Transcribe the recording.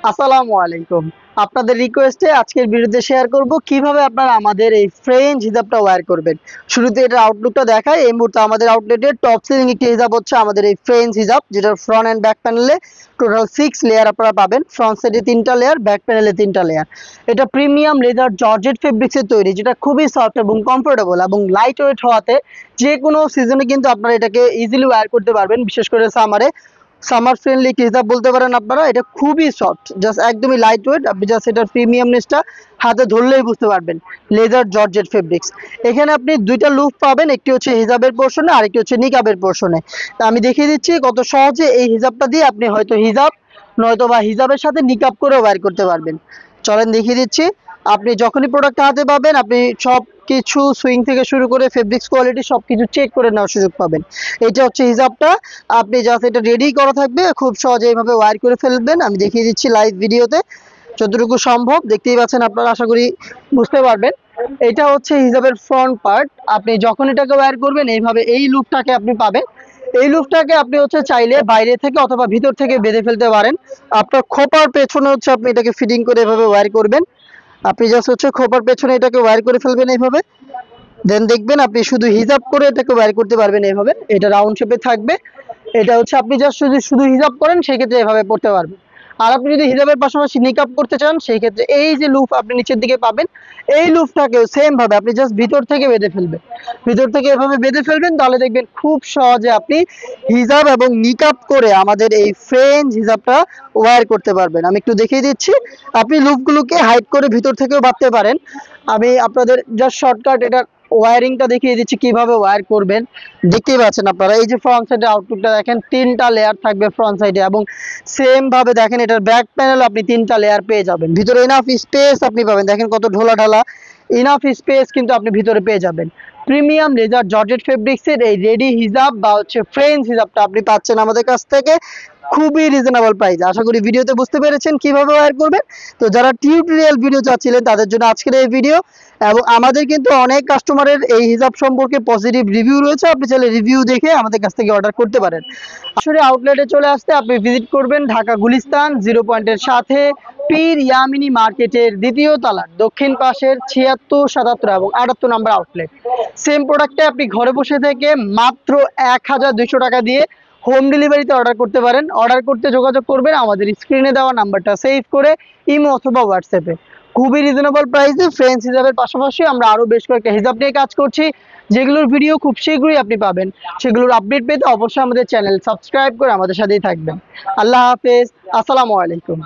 আসসালামু আলাইকুম। আপনাদের রিকোয়েস্টে আজকের ভিডিওতে শেয়ার করব কিভাবে আপনারা আমাদের এই ফ্রেঞ্চ হিজাবটা ওয়্যার করবেন। শুরুতে এটার আউটলুকটা দেখায়। এই মুহূর্তে আমাদের আউটলেটের টপ সেলিং একটি হিজাব হচ্ছে আমাদের এই ফ্রেঞ্চ হিজাব, যেটার ফ্রন্ট অ্যান্ড ব্যাক প্যানেলে টোটাল 6 লেয়ার আপনারা পাবেন। ফ্রন্ট সাইডে 3টা লেয়ার, ব্যাক প্যানেলে 3টা লেয়ার। এটা প্রিমিয়াম লেদার জর্জেট ফেব্রিক্সের তৈরি, যেটা খুবই সফট এবং কমফোর্টেবল এবং লাইট ওয়েট হওয়াতে যে কোনো সিজনে কিন্তু আপনারা এটাকে ইজিলি ওয়্যার করতে পারবেন। বিশেষ করে সামারে সামার ফ্রেন্ডলি একটি হিজাব বলতে পারেন আপনারা। এটা খুবই সফট, জাস্ট একদমই লাইট ওয়েট। আপনি জাস্ট এটার প্রিমিয়ামনেসটা হাতে ধরলেই বুঝতে পারবেন। Leather georgette fabrics. এখানে আপনি দুইটা লুপ পাবেন, একটি হচ্ছে হিজাবের পোর্শনে আর একটি হচ্ছে নিকাবের পোর্শনে। তা আমি দেখিয়ে দিচ্ছি কত সহজে এই হিজাবটা দিয়ে আপনি হয়তো হিজাব নয়তো বা হিজাবের সাথে নিকাব করে ওয়্যার করতে পারবেন। চলেন দেখিয়ে দিচ্ছি। আপনি যখনই প্রোডাক্ট হাতে পাবেন, আপনি সব কিছু সুইং থেকে শুরু করে ফেব্রিক্স কোয়ালিটি সবকিছু চেক করে নেওয়ার সুযোগ পাবেন। এটা হচ্ছে হিজাবটা। আপনি জাস্ট এটা রেডি করা থাকবে, খুব সহজে এইভাবে ওয়্যার করে ফেলবেন। আমি দেখিয়ে দিচ্ছি লাইভ ভিডিওতে যতটুকু সম্ভব। দেখতেই পাচ্ছেন আপনারা, আশা করি বুঝতে পারবেন। এটা হচ্ছে হিজাবের ফ্রন্ট পার্ট। আপনি যখন এটাকে ওয়্যার করবেন এইভাবে এই লুকটাকে আপনি পাবেন। এই লুকটাকে আপনি হচ্ছে চাইলে বাইরে থেকে অথবা ভিতর থেকে বেঁধে ফেলতে পারেন। আপনার খোপার পেছনে হচ্ছে আপনি এটাকে ফিটিং করে এভাবে ওয়্যার করবেন। আপনি জাস্ট হচ্ছে খোপার পেছনে এটাকে ওয়্যার করে ফেলবেন এইভাবে। দেন দেখবেন আপনি শুধু হিজাব করে এটাকে ওয়্যার করতে পারবেন এইভাবে। এটা রাউন্ড শেপে থাকবে। এটা হচ্ছে আপনি জাস্ট যদি শুধু হিজাব করেন সেই ক্ষেত্রে এভাবে পড়তে পারবেন। আর আপনি যদি হিজাবের পাশাপাশি নিকাব করতে চান সেই ক্ষেত্রে এই যে লুপ আপনি নিচের দিকে পাবেন, এই লুপটাকেও সেম ভাবে আপনি জাস্ট ভিতর থেকে বেঁধে ফেলবেন। ভিতর থেকে এভাবে বেঁধে ফেলবেন, তাহলে দেখবেন খুব সহজে আপনি হিজাব এবং নিকাব করে আমাদের এই ফ্রেঞ্চ হিজাবটা ওয়্যার করতে পারবেন। আমি একটু দেখিয়ে দিচ্ছি। আপনি লুপগুলোকে হাইড করে ভিতর থেকেও বাঁধতে পারেন। আমি আপনাদের জাস্ট শর্টকাট এটা ওয়্যারিংটা দেখিয়ে দিচ্ছি কিভাবে ওয়্যার করবেন। দেখতেই পাচ্ছেন আপনারা, এই যে ফ্রন্ট সাইডে আউটলুকটা দেখেন, 3টা লেয়ার থাকবে ফ্রন্ট সাইডে এবং সেম ভাবে দেখেন এটার ব্যাক প্যানেল আপনি 3টা লেয়ার পেয়ে যাবেন। ভিতরে ইনাফ স্পেস আপনি পাবেন, দেখেন কত ঢোলা ঢালা ইনাফ স্পেস কিন্তু আপনি ভিতরে পেয়ে যাবেন। প্রিমিয়াম লেজার জর্জেট ফেব্রিক্সের এই রেডি হিজাব বা হচ্ছে ফ্রেঞ্চ হিজাবটা আপনি পাচ্ছেন আমাদের কাছ থেকে খুবই রিজনেবল প্রাইস। আশা করি ভিডিওতে বুঝতে পেরেছেন কিভাবে ওয়্যার করবেন। তো যারা টিউটোরিয়াল ভিডিও চাচ্ছিলেন তাদের জন্য আজকের এই ভিডিও। এবং আমাদের কিন্তু অনেক কাস্টমারের এই হিজাব সম্পর্কে পজিটিভ রিভিউ রয়েছে, আপনি চাইলে রিভিউ দেখে আমাদের কাছ থেকে অর্ডার করতে পারেন। আসলে আউটলেটে চলে আসতে আপনি ভিজিট করবেন ঢাকা গুলিস্তান 0 পয়েন্টের সাথে পীর ইয়ামিনী মার্কেটের দ্বিতীয় তলার দক্ষিণ পাশের 76, 77 এবং 78 নম্বর আউটলেট। সেম প্রোডাক্টে আপনি ঘরে বসে থেকে মাত্র 1200 টাকা দিয়ে হোম ডেলিভারিতে অর্ডার করতে পারেন। অর্ডার করতে যোগাযোগ করবেন আমাদের স্ক্রিনে দেওয়া নাম্বারটা সেভ করে ইমো অথবা হোয়াটসঅ্যাপে। খুবই রিজনেবল প্রাইসে ফ্রেঞ্চ হিজাবের পাশাপাশি আমরা আরও বেশ কয়েকটা হিজাব নিয়ে কাজ করছি, যেগুলোর ভিডিও খুব শীঘ্রই আপনি পাবেন। সেগুলোর আপডেট পেতে অবশ্যই আমাদের চ্যানেল সাবস্ক্রাইব করে আমাদের সাথেই থাকবেন। আল্লাহ হাফেজ, আসসালামু আলাইকুম।